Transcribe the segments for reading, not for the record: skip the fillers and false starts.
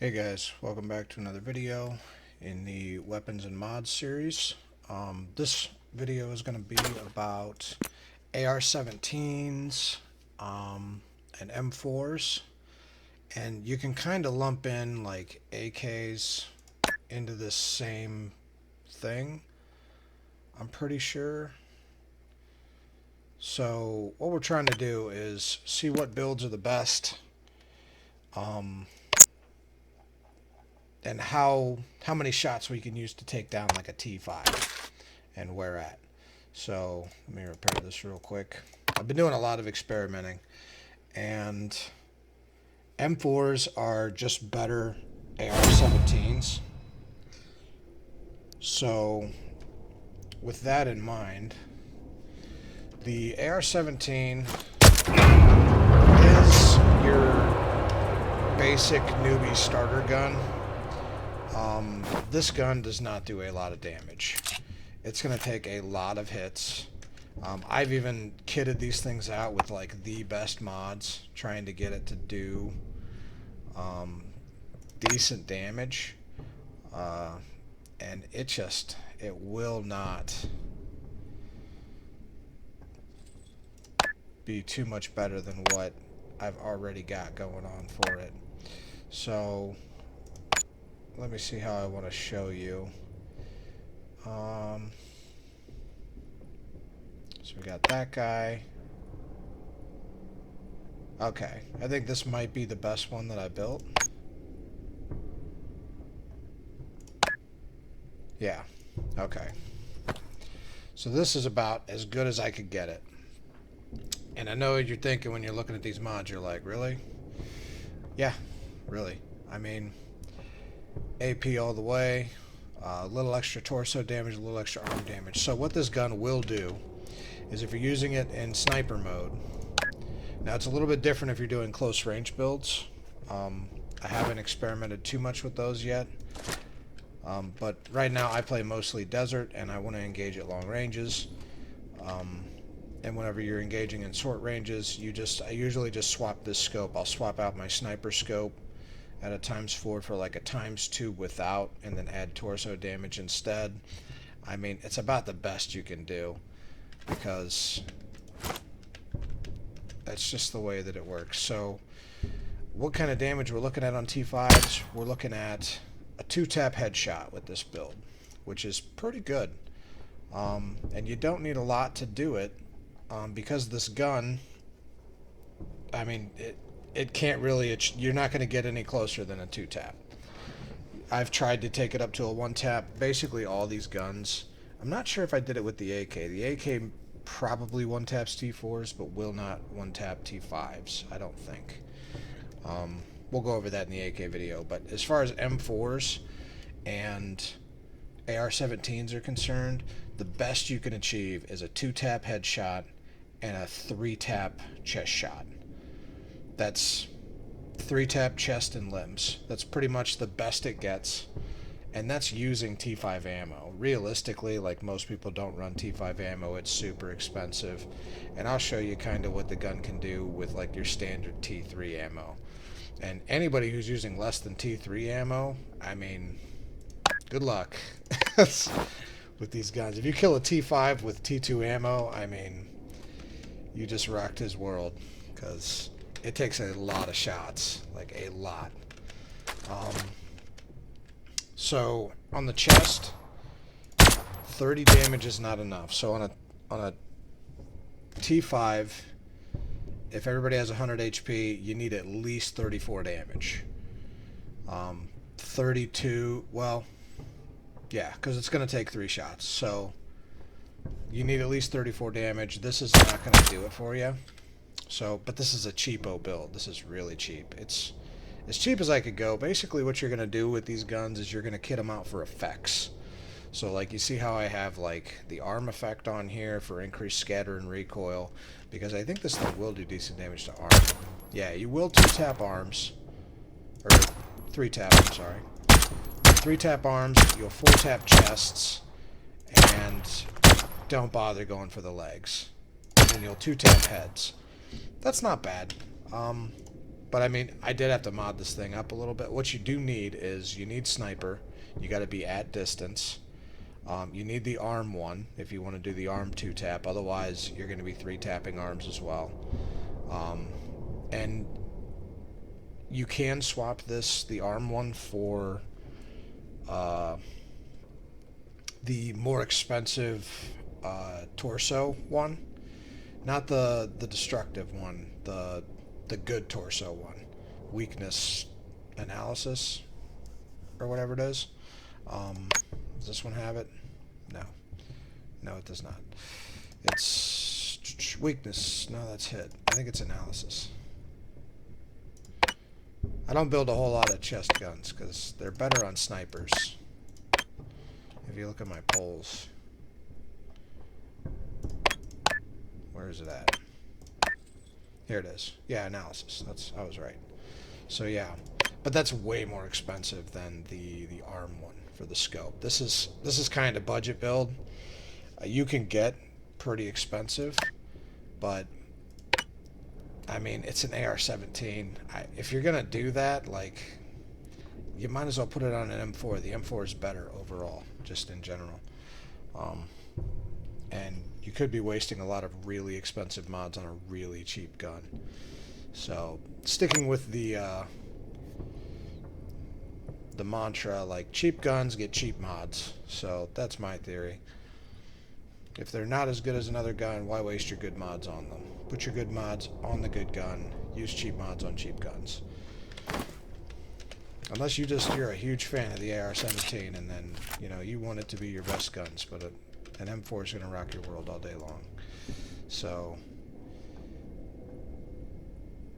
Hey guys, welcome back to another video in the weapons and mods series. This video is going to be about AR17s and M4s, and you can kind of lump in like AKs into this same thing, I'm pretty sure. So what we're trying to do is see what builds are the best, and how many shots we can use to take down like a T5 and where at. So let me repair this real quick. I've been doing a lot of experimenting, and M4s are just better AR17s. So with that in mind, the AR17 is your basic newbie starter gun. This gun does not do a lot of damage. It's going to take a lot of hits. I've even kitted these things out with like the best mods, trying to get it to do decent damage, and it will not be too much better than what I've already got going on for it. So let me see how I want to show you. So we got that guy. Okay, I think this might be the best one that I built. Yeah, okay. So this is about as good as I could get it. And I know you're thinking when you're looking at these mods, you're like, really? Yeah, really. I mean, AP all the way, a little extra torso damage, a little extra arm damage. So what this gun will do is, if you're using it in sniper mode, now it's a little bit different if you're doing close range builds. I haven't experimented too much with those yet, but right now I play mostly desert and I want to engage at long ranges. And whenever you're engaging in short ranges, I usually just swap this scope. I'll swap out my sniper scope at a ×4 for like a ×2 without, and then add torso damage instead. I mean, it's about the best you can do, because that's just the way that it works. So what kind of damage we're looking at on T5s? We're looking at a 2-tap headshot with this build, which is pretty good. And you don't need a lot to do it, because this gun, I mean, it can't really, you're not going to get any closer than a 2-tap. I've tried to take it up to a 1-tap. Basically all these guns, I'm not sure if I did it with the AK. The AK probably 1-taps T4s, but will not 1-tap T5s, I don't think. We'll go over that in the AK video. But as far as M4s and AR17s are concerned, the best you can achieve is a 2-tap headshot and a 3-tap chest shot. That's 3-tap chest and limbs. That's pretty much the best it gets, and that's using T5 ammo. Realistically, like, most people don't run T5 ammo. It's super expensive, and I'll show you kind of what the gun can do with like your standard T3 ammo. And anybody who's using less than T3 ammo, I mean, good luck with these guns. If you kill a T5 with T2 ammo, I mean, you just rocked his world, because it takes a lot of shots, like a lot. So on the chest, 30 damage is not enough. So on a T5, if everybody has 100 HP, you need at least 34 damage. 32, well, yeah, because it's going to take 3 shots. So you need at least 34 damage. This is not going to do it for you. So, but this is a cheapo build. This is really cheap. It's as cheap as I could go. Basically what you're going to do with these guns is you're going to kit them out for effects. So like, you see how I have like the arm effect on here for increased scatter and recoil, because I think this thing will do decent damage to arm. Yeah, you will 2-tap arms, or 3-tap, I'm sorry. 3-tap arms, you'll 4-tap chests, and don't bother going for the legs. And then you'll 2-tap heads. That's not bad. But I mean, I did have to mod this thing up a little bit. What you do need is you need sniper. You got to be at distance. You need the arm one if you want to do the arm 2-tap. Otherwise, you're going to be 3-tapping arms as well. And you can swap the arm one for the more expensive torso one. Not the destructive one, the good torso one. Weakness analysis, or whatever it is. Does this one have it? No. No, it does not. It's weakness. No, that's hit. I think it's analysis. I don't build a whole lot of chest guns because they're better on snipers. If you look at my polls. Where is it at? Here it is. Yeah, analysis. I was right. So yeah. But that's way more expensive than the arm one for the scope. This is kind of budget build. You can get pretty expensive, but I mean it's an AR-17. If you're gonna do that, like, you might as well put it on an M4. The M4 is better overall, just in general. And you could be wasting a lot of really expensive mods on a really cheap gun. So sticking with the mantra, like, cheap guns get cheap mods. So that's my theory. If they're not as good as another gun, why waste your good mods on them? Put your good mods on the good gun. Use cheap mods on cheap guns. Unless you're a huge fan of the AR-17 and then, you know, you want it to be your best guns, but an M4 is going to rock your world all day long. So,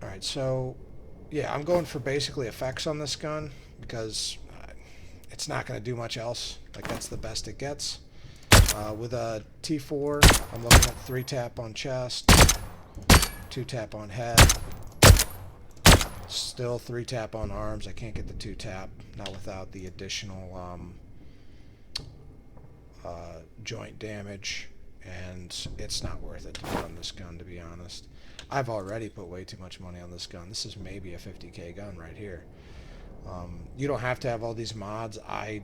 alright, so yeah, I'm going for basically effects on this gun because it's not going to do much else. Like, that's the best it gets. With a T4, I'm looking at 3-tap on chest, 2-tap on head, still 3-tap on arms. I can't get the 2-tap, not without the additional joint damage, and it's not worth it to put on this gun, to be honest. I've already put way too much money on this gun. This is maybe a 50k gun right here. You don't have to have all these mods. I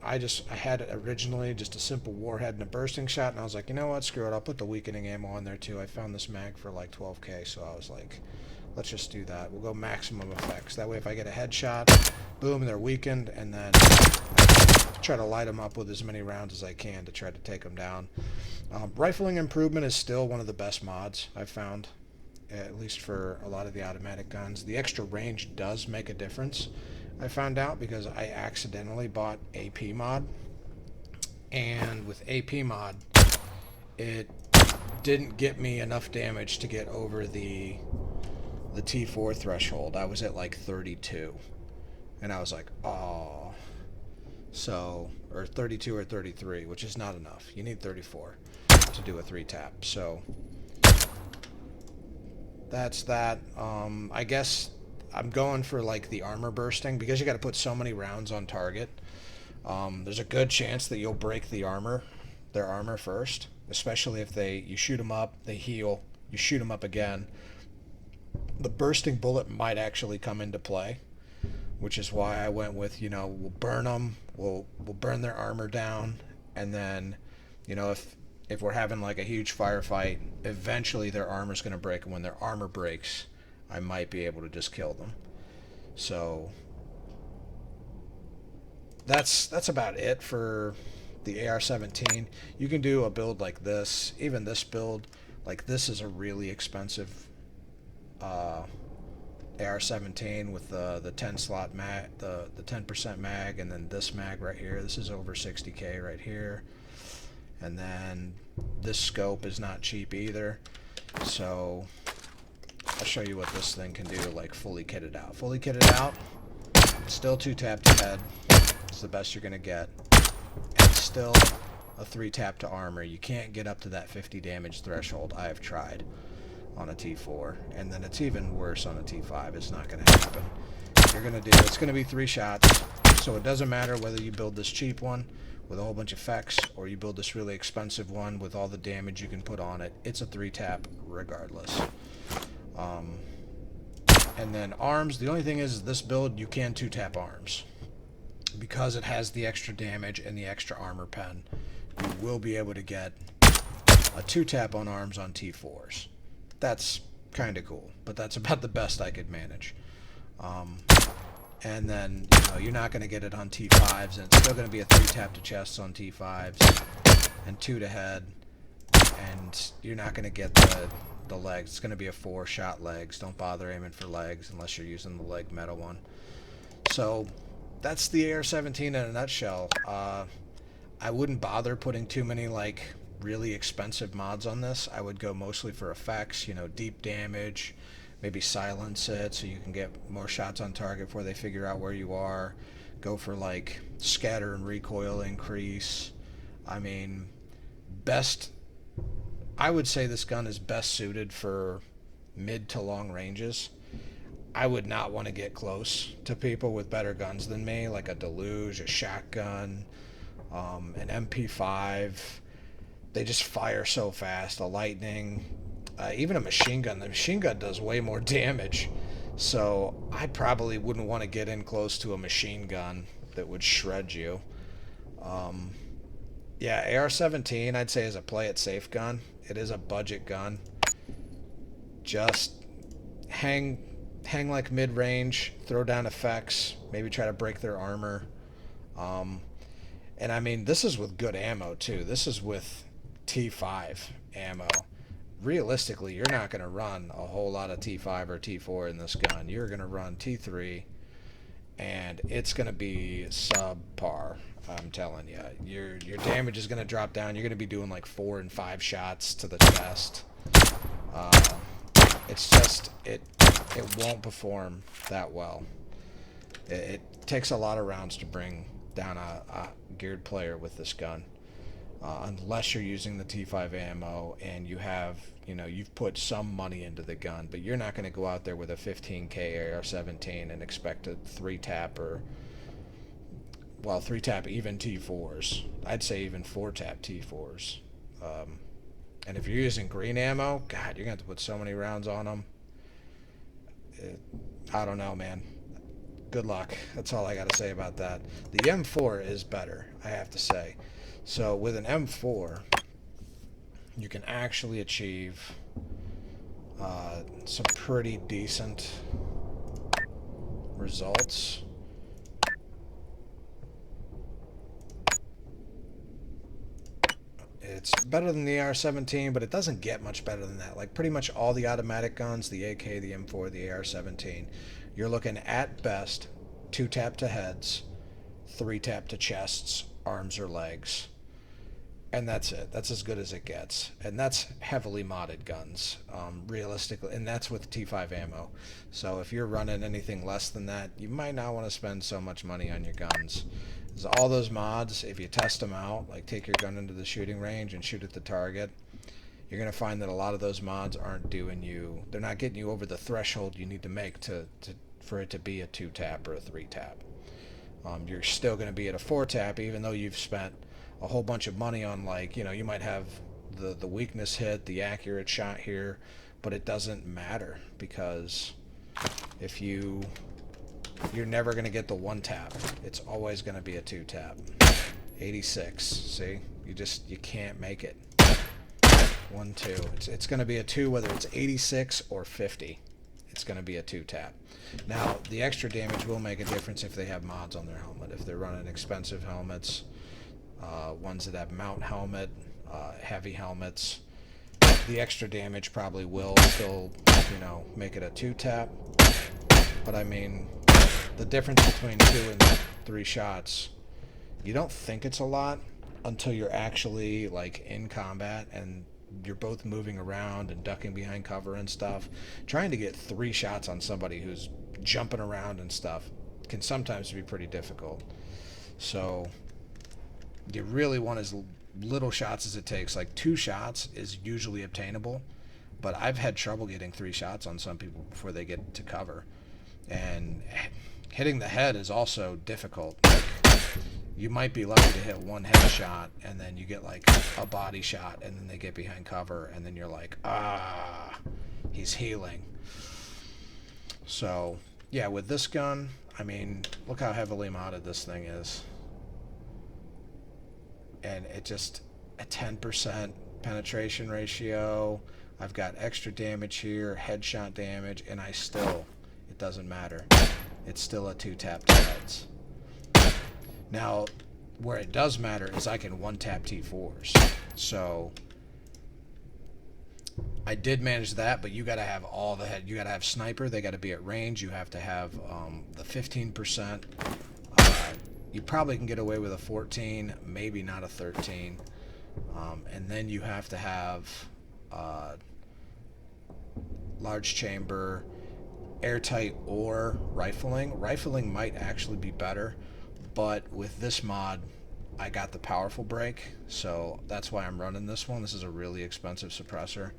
had it originally just a simple warhead and a bursting shot, and I was like, you know what, screw it, I'll put the weakening ammo on there too. I found this mag for like 12k, so I was like, let's just do that. We'll go maximum effects. That way if I get a headshot, boom, they're weakened, and then I try to light them up with as many rounds as I can to try to take them down. Rifling improvement is still one of the best mods I've found, at least for a lot of the automatic guns. The extra range does make a difference, I found out, because I accidentally bought AP mod, and with AP mod it didn't get me enough damage to get over the T4 threshold. I was at like 32, and I was like, oh. So, or 32 or 33, which is not enough. You need 34 to do a 3-tap. So that's that. I guess I'm going for like the armor bursting, because you got to put so many rounds on target. There's a good chance that you'll break their armor first, especially if you shoot them up, they heal, you shoot them up again. The bursting bullet might actually come into play, which is why I went with, you know, we'll burn them, we'll burn their armor down, and then, you know, if we're having like a huge firefight, eventually their armor's going to break, and when their armor breaks, I might be able to just kill them. So that's about it for the AR-17. You can do a build like this. Even this build, like, this is a really expensive AR-17 with the 10 slot mag, the 10% mag, and then this mag right here. This is over 60k right here. And then this scope is not cheap either. So I'll show you what this thing can do, like, fully kitted out. Fully kitted out, still 2-tap to head. It's the best you're gonna get. And still a 3-tap to armor. You can't get up to that 50 damage threshold. I have tried on a T4, and then it's even worse on a T5. It's not gonna happen. You're gonna do, it's gonna be 3 shots. So it doesn't matter whether you build this cheap one with a whole bunch of effects, or you build this really expensive one with all the damage you can put on it. It's a 3-tap regardless. And then arms, the only thing is this build, you can 2-tap arms. Because it has the extra damage and the extra armor pen, you will be able to get a 2-tap on arms on T4s. That's kind of cool, but that's about the best I could manage. And then, you're not going to get it on T5s, and it's still going to be a 3-tap to chests on T5s, and 2 to head, and you're not going to get the legs. It's going to be a 4-shot legs. Don't bother aiming for legs unless you're using the leg meta one. So that's the AR-17 in a nutshell. I wouldn't bother putting too many really expensive mods on this. I would go mostly for effects, deep damage, maybe silence it so you can get more shots on target before they figure out where you are. Go for scatter and recoil increase. I mean, I would say this gun is best suited for mid to long ranges. I would not want to get close to people with better guns than me, like a Deluge, a shotgun, an MP5. They just fire so fast. A Lightning, even a machine gun. The machine gun does way more damage. So I probably wouldn't want to get in close to a machine gun that would shred you. Yeah, AR-17 I'd say is a play it safe gun. It is a budget gun. Just hang mid-range, throw down effects, maybe try to break their armor. And I mean, this is with good ammo too. This is with T5 ammo. Realistically, you're not going to run a whole lot of T5 or T4 in this gun. You're going to run T3, and it's going to be subpar. I'm telling you, your damage is going to drop down. You're going to be doing 4 and 5 shots to the chest. It's just it won't perform that well. It takes a lot of rounds to bring down a geared player with this gun, unless you're using the T5 ammo and you've put some money into the gun. But you're not going to go out there with a 15K AR-17 and expect a 3-tap or 3-tap even T4s. I'd say even 4-tap T4s. And if you're using green ammo, God, you're going to have to put so many rounds on them. I don't know, man. Good luck. That's all I got to say about that. The M4 is better, I have to say. So with an M4, you can actually achieve some pretty decent results. It's better than the AR-17, but it doesn't get much better than that. Pretty much all the automatic guns, the AK, the M4, the AR-17, you're looking at best 2-tap to heads, 3-tap to chests, arms or legs. And that's it. That's as good as it gets. And that's heavily modded guns, realistically. And that's with T5 ammo. So if you're running anything less than that, you might not want to spend so much money on your guns. All those mods, if you test them out, take your gun into the shooting range and shoot at the target, you're going to find that a lot of those mods aren't doing you, they're not getting you over the threshold you need to make for it to be a 2-tap or a 3-tap. You're still going to be at a 4-tap, even though you've spent a whole bunch of money on, you might have the weakness hit, the accurate shot here, but it doesn't matter, because if you're never going to get the 1-tap. It's always going to be a 2-tap. 86. See? You can't make it. 1, 2. It's going to be a 2 whether it's 86 or 50. It's going to be a 2-tap. Now, the extra damage will make a difference if they have mods on their helmet. If they're running expensive helmets, ones that have mount helmet, heavy helmets, the extra damage probably will still, make it a 2-tap. But I mean, the difference between 2 and 3 shots, you don't think it's a lot until you're actually in combat and you're both moving around and ducking behind cover and stuff. Trying to get 3 shots on somebody who's jumping around and stuff can sometimes be pretty difficult. So you really want as little shots as it takes. 2 shots is usually obtainable, but I've had trouble getting 3 shots on some people before they get to cover. And hitting the head is also difficult. You might be lucky to hit 1 headshot, and then you get a body shot, and then they get behind cover, and then you're he's healing. So, yeah, with this gun, I mean, look how heavily modded this thing is. And it just, a 10% penetration ratio. I've got extra damage here, headshot damage, and it doesn't matter. It's still a 2-tap to heads. Now, where it does matter is I can 1-tap T4s. So, I did manage that, but you got to have all the head. You got to have sniper. They got to be at range. You have to have the 15%. You probably can get away with a 14, maybe not a 13. And then you have to have large chamber, airtight, or rifling. Rifling might actually be better, but with this mod, I got the powerful break, so that's why I'm running this one. This is a really expensive suppressor.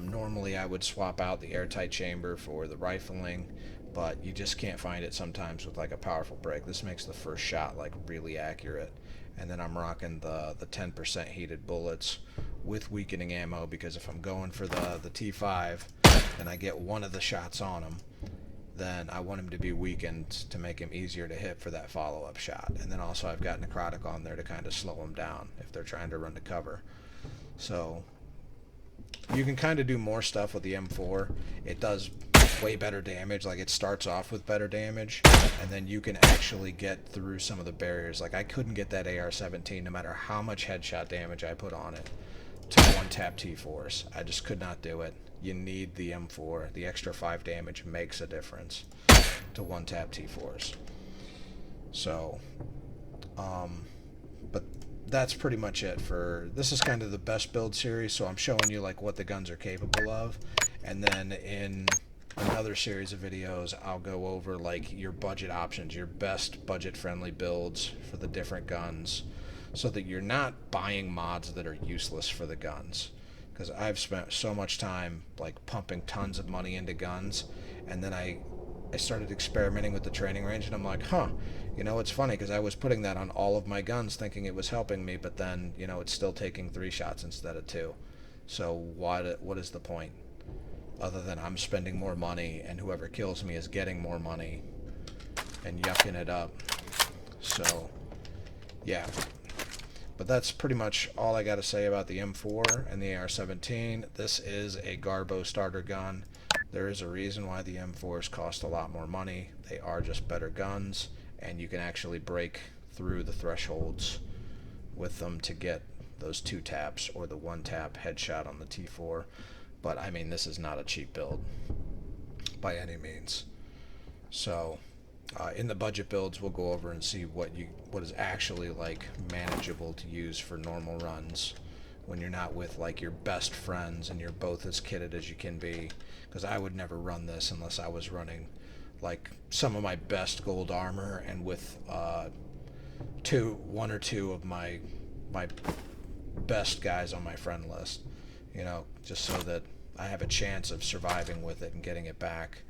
Normally I would swap out the airtight chamber for the rifling, but you just can't find it sometimes with like a powerful break. This makes the first shot like really accurate. And then I'm rocking the 10% heated bullets with weakening ammo, because if I'm going for the T5 and I get one of the shots on him, then I want him to be weakened to make him easier to hit for that follow-up shot. And then also I've got necrotic on there to kind of slow him down if they're trying to run to cover. So you can kind of do more stuff with the M4. It does way better damage. Like, it starts off with better damage, and then you can actually get through some of the barriers. Like, I couldn't get that AR17 no matter how much headshot damage I put on it to 1-tap T4s. I just could not do it. You need the M4. The extra 5 damage makes a difference to 1-tap T4s. So, but that's pretty much it for this. Is kind of the best build series, so I'm showing you like what the guns are capable of, and then in another series of videos I'll go over like your budget options, your best budget friendly builds for the different guns, so that you're not buying mods that are useless for the guns. Because I've spent so much time like pumping tons of money into guns, and then I started experimenting with the training range, and I'm like, you know, it's funny because I was putting that on all of my guns thinking it was helping me, but then, you know, it's still taking 3 shots instead of 2. So what is the point? Other than I'm spending more money, and whoever kills me is getting more money and yucking it up. So, yeah. But that's pretty much all I got to say about the M4 and the AR17. This is a Garbo starter gun. There is a reason why the M4s cost a lot more money. They are just better guns, and you can actually break through the thresholds with them to get those 2 taps or the 1-tap headshot on the T4. But I mean, this is not a cheap build by any means. So in the budget builds, we'll go over and see what is actually like manageable to use for normal runs when you're not with like your best friends and you're both as kitted as you can be. Because I would never run this unless I was running like some of my best gold armor and with 1 or 2 of my best guys on my friend list, you know, just so that I have a chance of surviving with it and getting it back.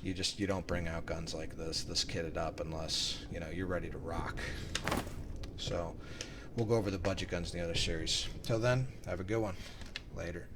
You don't bring out guns like this kitted up unless, you know, you're ready to rock. So we'll go over the budget guns in the other series. Till then, have a good one. Later.